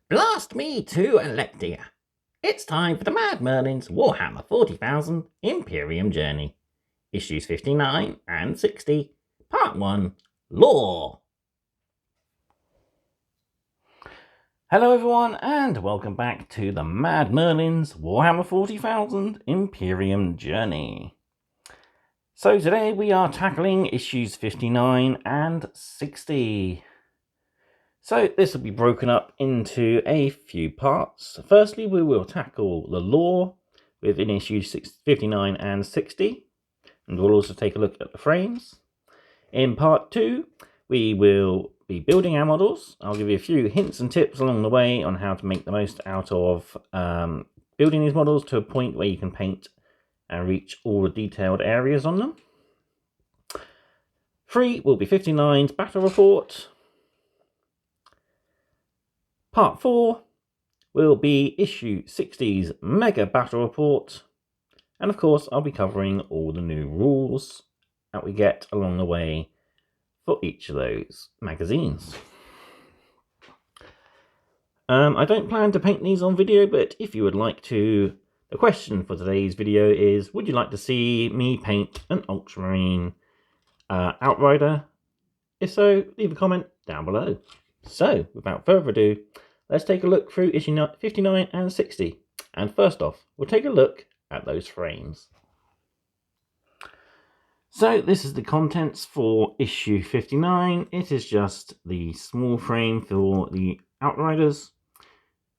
Blast me to Electia. It's time for the Mad Merlins Warhammer 40,000 Imperium Journey. Issues 59 and 60, Part 1, Lore. Hello everyone and welcome back to the Mad Merlins Warhammer 40,000 Imperium Journey. So today we are tackling issues 59 and 60. So this will be broken up into a few parts. Firstly, we will tackle the lore within issues 59 and 60. And we'll also take a look at the frames. In part 2, we will be building our models. I'll give you a few hints and tips along the way on how to make the most out of building these models to a point where you can paint and reach all the detailed areas on them. 3 will be 59's battle report. Part 4 will be issue 60's Mega Battle Report. And of course, I'll be covering all the new rules that we get along the way for each of those magazines. I don't plan to paint these on video, but if you would like to, the question for today's video is, would you like to see me paint an Ultramarine Outrider? If so, leave a comment down below. So, without further ado, let's take a look through issue 59 and 60. And first off, we'll take a look at those frames. So this is the contents for issue 59. It is just the small frame for the Outriders.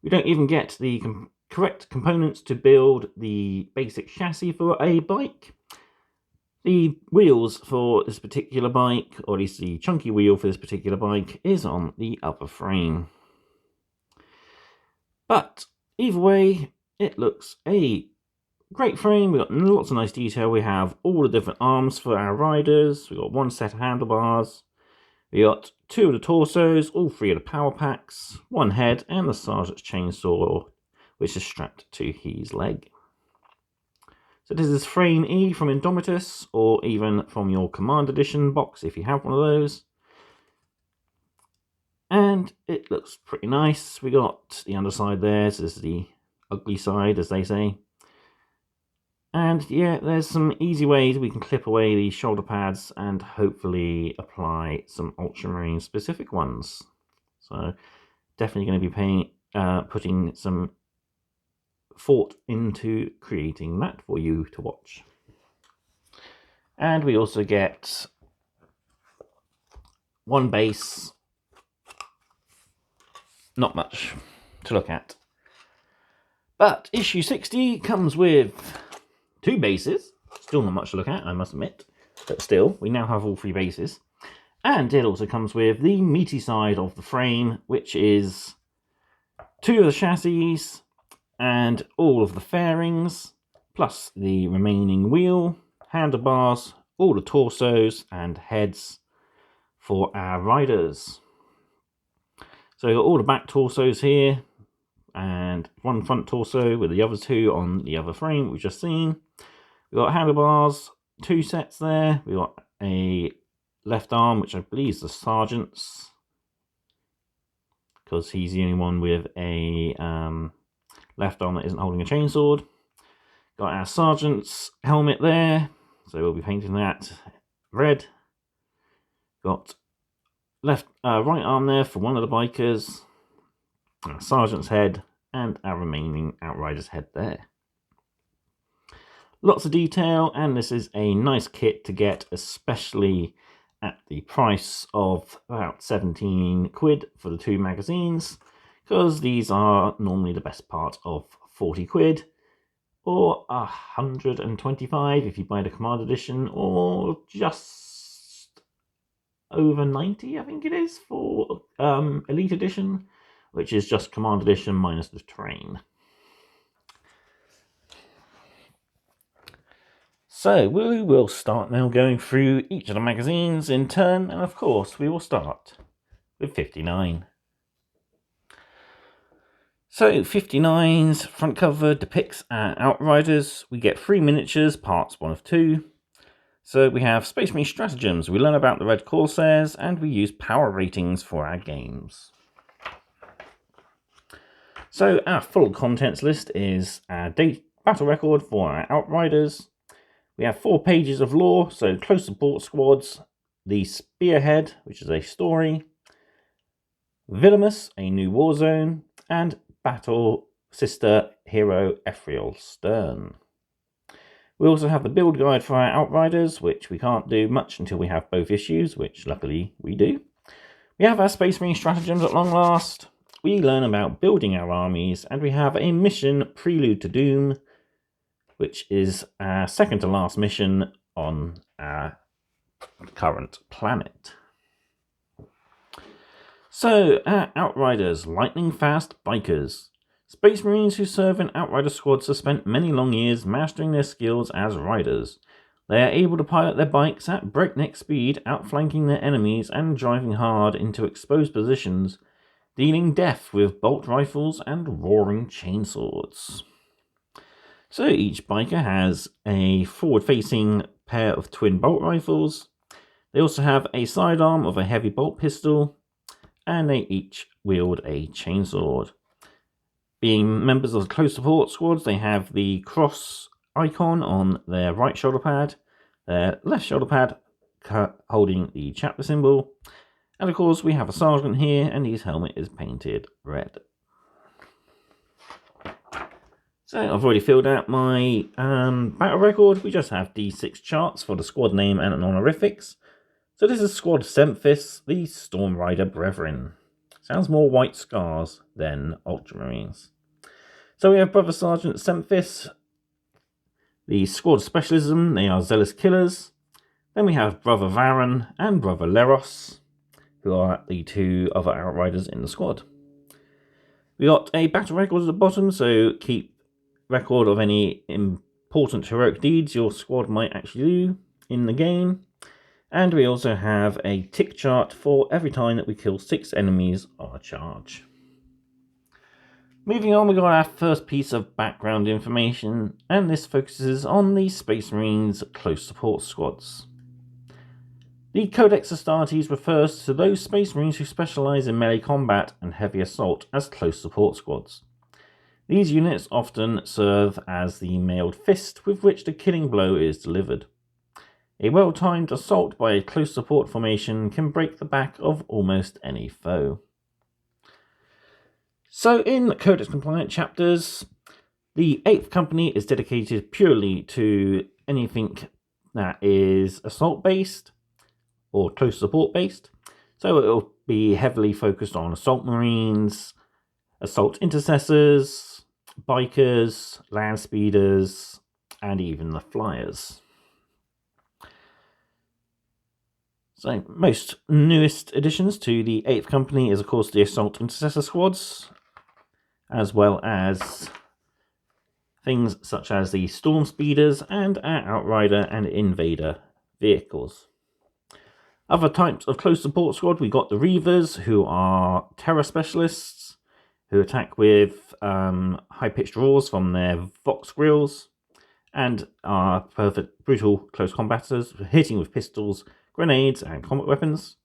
We don't even get the correct components to build the basic chassis for a bike. The wheels for this particular bike, or at least the chunky wheel for this particular bike, is on the upper frame. But either way, it looks a great frame. We've got lots of nice detail. We have all the different arms for our riders. We've got one set of handlebars. We got 2 of the torsos, all 3 of the power packs, 1 head, and the sergeant's chainsaw, which is strapped to his leg. So this is frame E from Indomitus, or even from your Command Edition box if you have one of those. And it looks pretty nice. We got the underside there, so this is the ugly side, as they say. And yeah, there's some easy ways we can clip away the shoulder pads and hopefully apply some Ultramarine specific ones. So definitely going to be putting some thought into creating that for you to watch. And we also get 1 base. Not much to look at. But issue 60 comes with 2 bases. Still not much to look at, I must admit. But still, we now have all 3 bases. And it also comes with the meaty side of the frame, which is 2 of the chassis and all of the fairings, plus the remaining wheel, handlebars, all the torsos and heads for our riders. So we've got all the back torsos here, and 1 front torso with the other 2 on the other frame we've just seen. We've got handlebars, 2 sets there. We've got a left arm, which I believe is the sergeant's, because he's the only one with a left arm that isn't holding a chainsaw. Got our sergeant's helmet there, so we'll be painting that red. Got right arm there for one of the bikers, our sergeant's head, and our remaining Outrider's head there. Lots of detail, and this is a nice kit to get, especially at the price of about 17 quid for the 2 magazines, because these are normally the best part of 40 quid, or 125 if you buy the Command Edition, or just over 90, I think it is, for Elite Edition, which is just Command Edition minus the terrain. So we will start now going through each of the magazines in turn, and of course we will start with 59. So 59's front cover depicts our Outriders. We get 3 miniatures, parts 1 of 2. So we have Space Marine Stratagems. We learn about the Red Corsairs, and we use power ratings for our games. So our full contents list is our battle record for our Outriders. We have 4 pages of lore, so close support squads, the Spearhead, which is a story, Villamus, a new war zone, and battle sister hero Ephriel Stern. We also have the build guide for our Outriders, which we can't do much until we have both issues, which luckily we do. We have our Space Marine stratagems at long last. We learn about building our armies, and we have a mission, Prelude to Doom, which is our second to last mission on our current planet. So, our Outriders, lightning fast bikers. Space Marines who serve in Outrider squads have spent many long years mastering their skills as riders. They are able to pilot their bikes at breakneck speed, outflanking their enemies and driving hard into exposed positions, dealing death with bolt rifles and roaring chainswords. So each biker has a forward-facing pair of twin bolt rifles. They also have a sidearm of a heavy bolt pistol, and they each wield a chainsword. Being members of the close support squads, they have the cross icon on their right shoulder pad, their left shoulder pad holding the chapter symbol, and of course we have a sergeant here, and his helmet is painted red. So I've already filled out my battle record. We just have D6 charts for the squad name and honorifics. So this is Squad Semphis, the Storm Rider Brethren. Sounds more White Scars than Ultramarines. So we have Brother Sergeant Semphis, the squad specialism, they are Zealous Killers. Then we have Brother Varan and Brother Leros, who are the 2 other Outriders in the squad. We got a battle record at the bottom, so keep record of any important heroic deeds your squad might actually do in the game. And we also have a tick chart for every time that we kill 6 enemies on a charge. Moving on, we got our first piece of background information, and this focuses on the Space Marines close support squads. The Codex Astartes refers to those Space Marines who specialise in melee combat and heavy assault as close support squads. These units often serve as the mailed fist with which the killing blow is delivered. A well-timed assault by a close support formation can break the back of almost any foe. So in Codex compliant chapters, the 8th Company is dedicated purely to anything that is assault based or close support based. So it will be heavily focused on assault marines, assault intercessors, bikers, land speeders, and even the flyers. So, most newest additions to the 8th Company is, of course, the Assault Intercessor Squads, as well as things such as the Storm Speeders and our Outrider and Invader vehicles. Other types of close support squad, we got the Reavers, who are terror specialists, who attack with high-pitched roars from their Vox grills, and are perfect brutal close combatants, hitting with pistols, grenades, and combat weapons.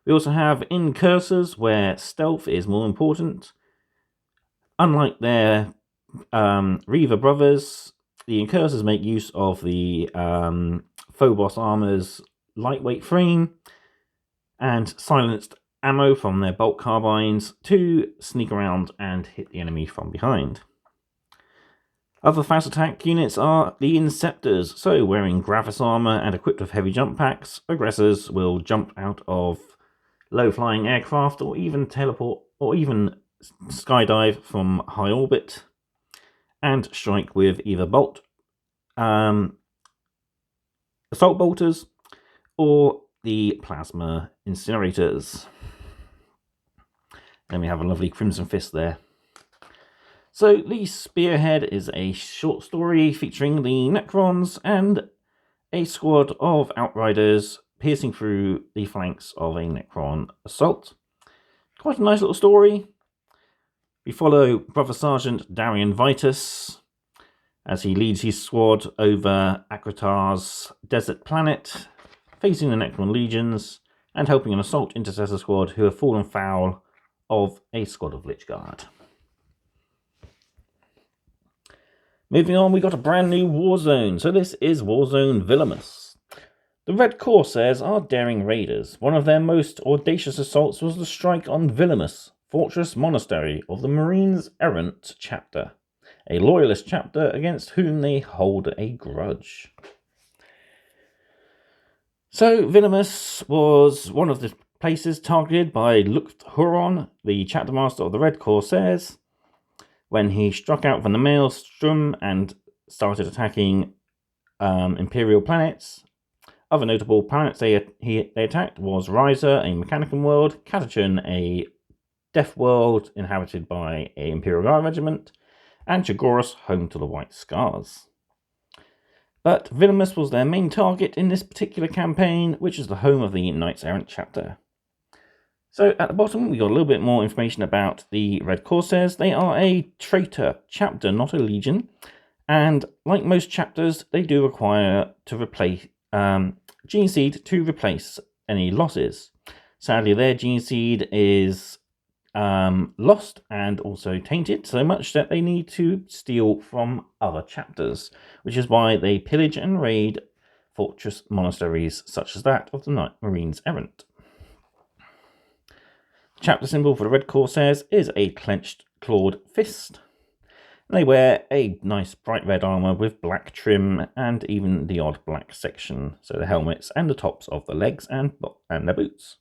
We also have Incursors, where stealth is more important. Unlike their Reaver brothers, the Incursors make use of the Phobos armor's lightweight frame and silenced ammo from their bolt carbines to sneak around and hit the enemy from behind. Other fast attack units are the Inceptors, so wearing Gravis armor and equipped with heavy jump packs, aggressors will jump out of low-flying aircraft or even teleport or even skydive from high orbit and strike with either bolt assault bolters or the plasma incinerators. Then we have a lovely Crimson Fist there. So the Spearhead is a short story featuring the Necrons and a squad of Outriders piercing through the flanks of a Necron assault. Quite a nice little story. We follow Brother Sergeant Darian Vitus as he leads his squad over Akratar's desert planet, facing the Necron legions and helping an assault intercessor squad who have fallen foul of a squad of Lich Guard. Moving on, we got a brand new war zone. So this is Warzone Villamus. The Red Corsairs are daring raiders. One of their most audacious assaults was the strike on Villamus, fortress monastery of the Marines Errant chapter, a loyalist chapter against whom they hold a grudge. So Villamus was one of the places targeted by Huron, the chapter master of the Red Corsairs, when he struck out from the Maelstrom and started attacking Imperial planets. Other notable planets they attacked was Riser, a Mechanicum world, Catachan, a Death world inhabited by an Imperial Guard regiment, and Chagoras, home to the White Scars. But Villamus was their main target in this particular campaign, which is the home of the Knights Errant chapter. So at the bottom, we got a little bit more information about the Red Corsairs. They are a traitor chapter, not a legion. And like most chapters, they do require to replace gene seed to replace any losses. Sadly, their gene seed is lost and also tainted, so much that they need to steal from other chapters, which is why they pillage and raid fortress monasteries such as that of the Marines Errant. The chapter symbol for the Red Corsairs is a clenched clawed fist. They wear a nice bright red armour with black trim and even the odd black section, so the helmets and the tops of the legs and their boots.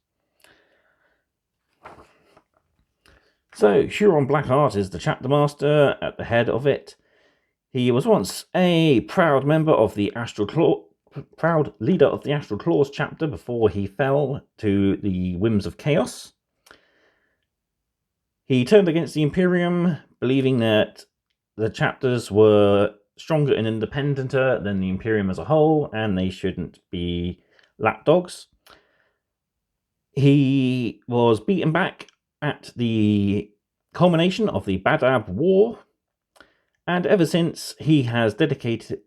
So Huron Blackheart is the chapter master at the head of it. He was once a proud member of the proud leader of the Astral Claws chapter before he fell to the whims of chaos. He turned against the Imperium, believing that the chapters were stronger and independenter than the Imperium as a whole, and they shouldn't be lapdogs. He was beaten back at the culmination of the Badab War, and ever since he has dedicated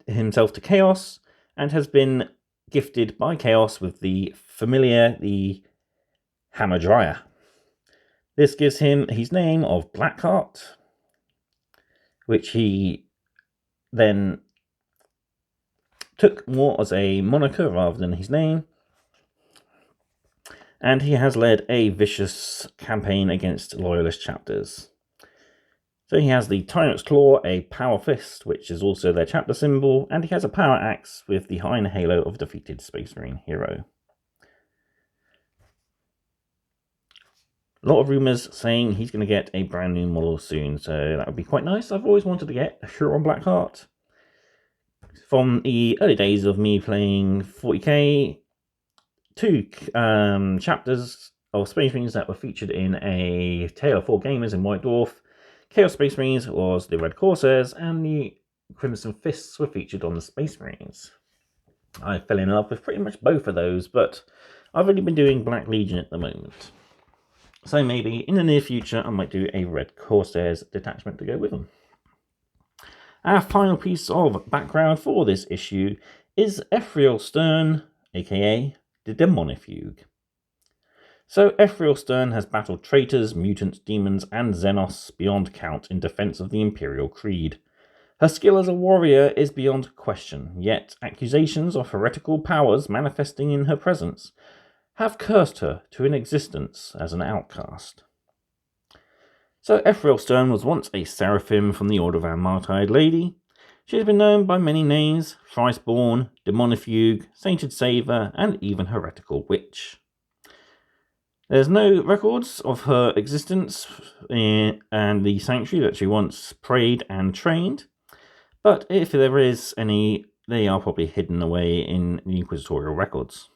himself to Chaos and has been gifted by Chaos with the familiar, the Hamadryah. This gives him his name of Blackheart, which he then took more as a moniker rather than his name. And he has led a vicious campaign against loyalist chapters. So he has the Tyrant's Claw, a power fist, which is also their chapter symbol, and he has a power axe with the iron halo of a defeated Space Marine hero. A lot of rumours saying he's going to get a brand new model soon, so that would be quite nice. I've always wanted to get a Huron Blackheart. From the early days of me playing 40k, two chapters of Space Marines that were featured in a Tale of Four Gamers in White Dwarf. Chaos Space Marines was the Red Corsairs, and the Crimson Fists were featured on the Space Marines. I fell in love with pretty much both of those, but I've only been doing Black Legion at the moment. So maybe in the near future I might do a Red Corsairs detachment to go with them. Our final piece of background for this issue is Ephriel Stern, aka the Demonifuge. So Ephriel Stern has battled traitors, mutants, demons, and Xenos beyond count in defense of the Imperial Creed. Her skill as a warrior is beyond question, yet accusations of heretical powers manifesting in her presence have cursed her to an existence as an outcast. So Ephriel Stern was once a seraphim from the Order of our Martyred Lady. She has been known by many names: Thriceborn, Demonifuge, Sainted Saver, and even Heretical Witch. There's no records of her existence and the sanctuary that she once prayed and trained, but if there is any, they are probably hidden away in the inquisitorial records.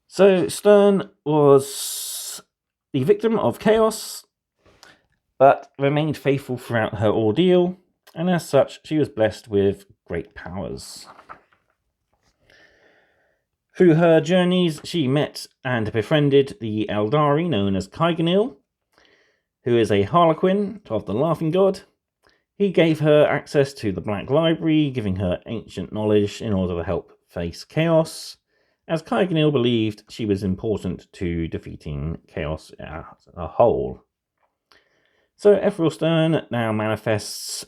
So Stern was the victim of chaos, but remained faithful throughout her ordeal, and as such she was blessed with great powers. Through her journeys she met and befriended the Eldari known as Kaiganil, who is a harlequin of the Laughing God. He gave her access to the Black Library, giving her ancient knowledge in order to help face chaos, as Kaiganil believed she was important to defeating chaos as a whole. So Ethereal Stern now manifests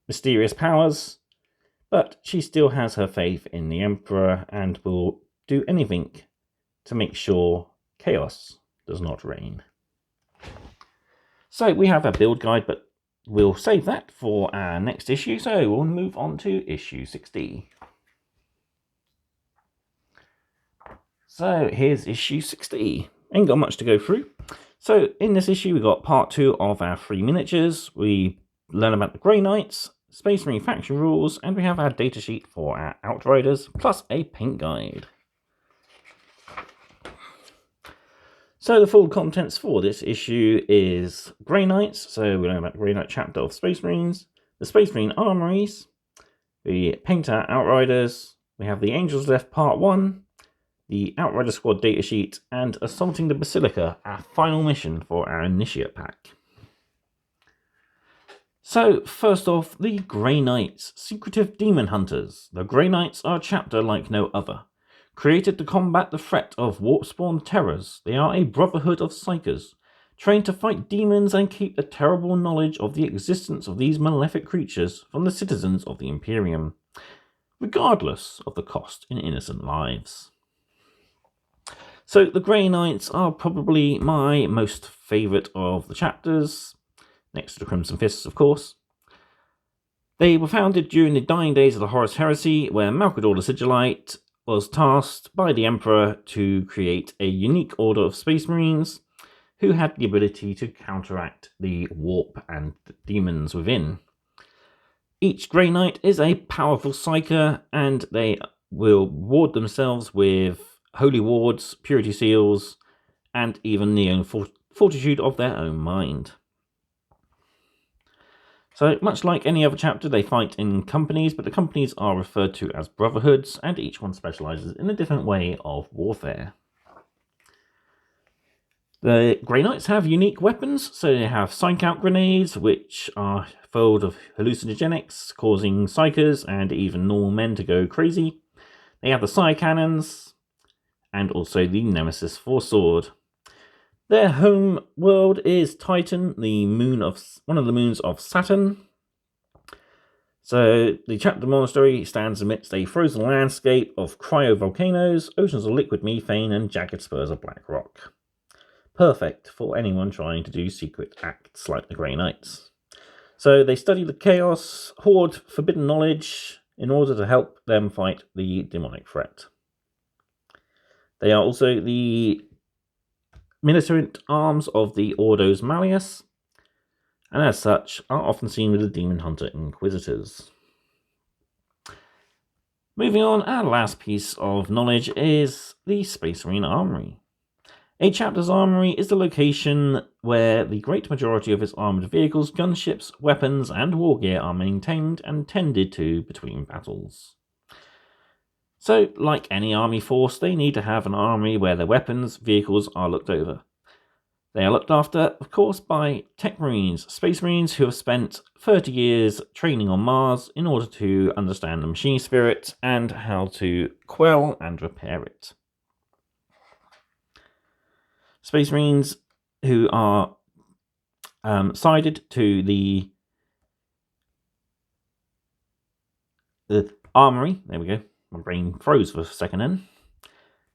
mysterious powers, but she still has her faith in the Emperor and will do anything to make sure chaos does not reign. So we have a build guide, but we'll save that for our next issue, so we'll move on to issue 60. So here's issue 60. Ain't got much to go through. So in this issue, we got part 2 of our 3 miniatures. We learn about the Grey Knights, Space Marine faction rules, and we have our datasheet for our Outriders, plus a paint guide. So the full contents for this issue is Grey Knights, so we learn about the Grey Knight chapter of Space Marines, the Space Marine armories, we paint our Outriders, we have the Angels Left part 1, the Outrider Squad datasheet, and Assaulting the Basilica, our final mission for our Initiate pack. So, first off, the Grey Knights, Secretive Demon Hunters. The Grey Knights are a chapter like no other. Created to combat the threat of warp-spawn terrors, they are a brotherhood of psychers, trained to fight demons and keep the terrible knowledge of the existence of these malefic creatures from the citizens of the Imperium, regardless of the cost in innocent lives. So the Grey Knights are probably my most favourite of the chapters, next to the Crimson Fists, of course. They were founded during the dying days of the Horus Heresy, where Malcador the Sigillite was tasked by the Emperor to create a unique order of Space Marines who had the ability to counteract the warp and the demons within. Each Grey Knight is a powerful psyker, and they will ward themselves with holy wards, purity seals, and even the own fortitude of their own mind. So, much like any other chapter, they fight in companies, but the companies are referred to as brotherhoods, and each one specialises in a different way of warfare. The Grey Knights have unique weapons, so they have psych-out grenades, which are full of hallucinogenics, causing psychers and even normal men to go crazy. They have the Psy Cannons, and also the Nemesis Foresword. Their home world is Titan, the moon of one of the moons of Saturn. So the chapter monastery stands amidst a frozen landscape of cryovolcanoes, oceans of liquid methane, and jagged spurs of black rock. Perfect for anyone trying to do secret acts like the Grey Knights. So they study the chaos, hoard forbidden knowledge in order to help them fight the demonic threat. They are also the militant arms of the Ordos Malleus, and as such are often seen with the Demon Hunter Inquisitors. Moving on, our last piece of knowledge is the Space Marine Armory. A chapter's armory is the location where the great majority of its armoured vehicles, gunships, weapons, and war gear are maintained and tended to between battles. So, like any army force, they need to have an armory where their weapons, vehicles are looked over. They are looked after, of course, by Tech Marines, Space Marines who have spent 30 years training on Mars in order to understand the machine spirit and how to quell and repair it. Space Marines who are sided to the armory. There we go. My brain froze for a second then.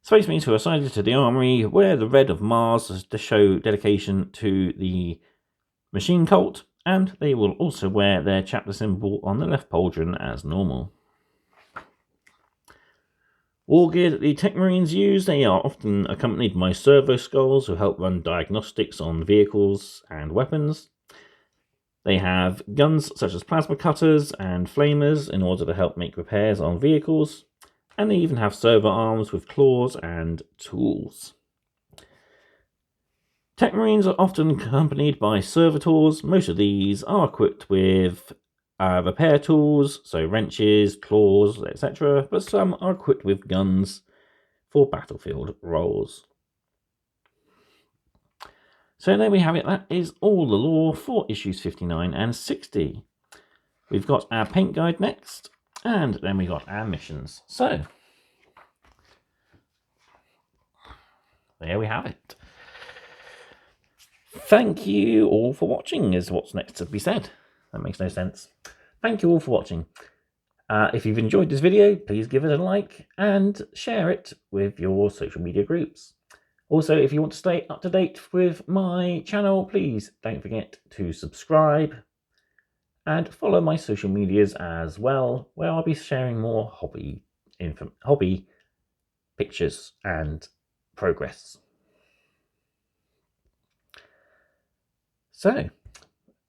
Space Marines who are sided to the armory wear the red of Mars to show dedication to the machine cult, and they will also wear their chapter symbol on the left pauldron as normal. War gear that the Tech Marines use, they are often accompanied by servo skulls who help run diagnostics on vehicles and weapons. They have guns such as plasma cutters and flamers in order to help make repairs on vehicles, and they even have servo arms with claws and tools. Tech Marines are often accompanied by servitors. Most of these are equipped with repair tools, so wrenches, claws, etc., but some are equipped with guns for battlefield roles. So there we have it. That is all the lore for issues 59 and 60. We've got our paint guide next, and then we got our missions. So there we have it. Thank you all for watching is what's next to be said. That makes no sense. Thank you all for watching. If you've enjoyed this video, please give it a like and share it with your social media groups. Also, if you want to stay up to date with my channel, please don't forget to subscribe and follow my social medias as well, where I'll be sharing more hobby pictures and progress. So,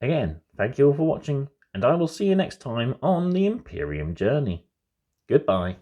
again, thank you all for watching, and I will see you next time on the Imperium journey. Goodbye.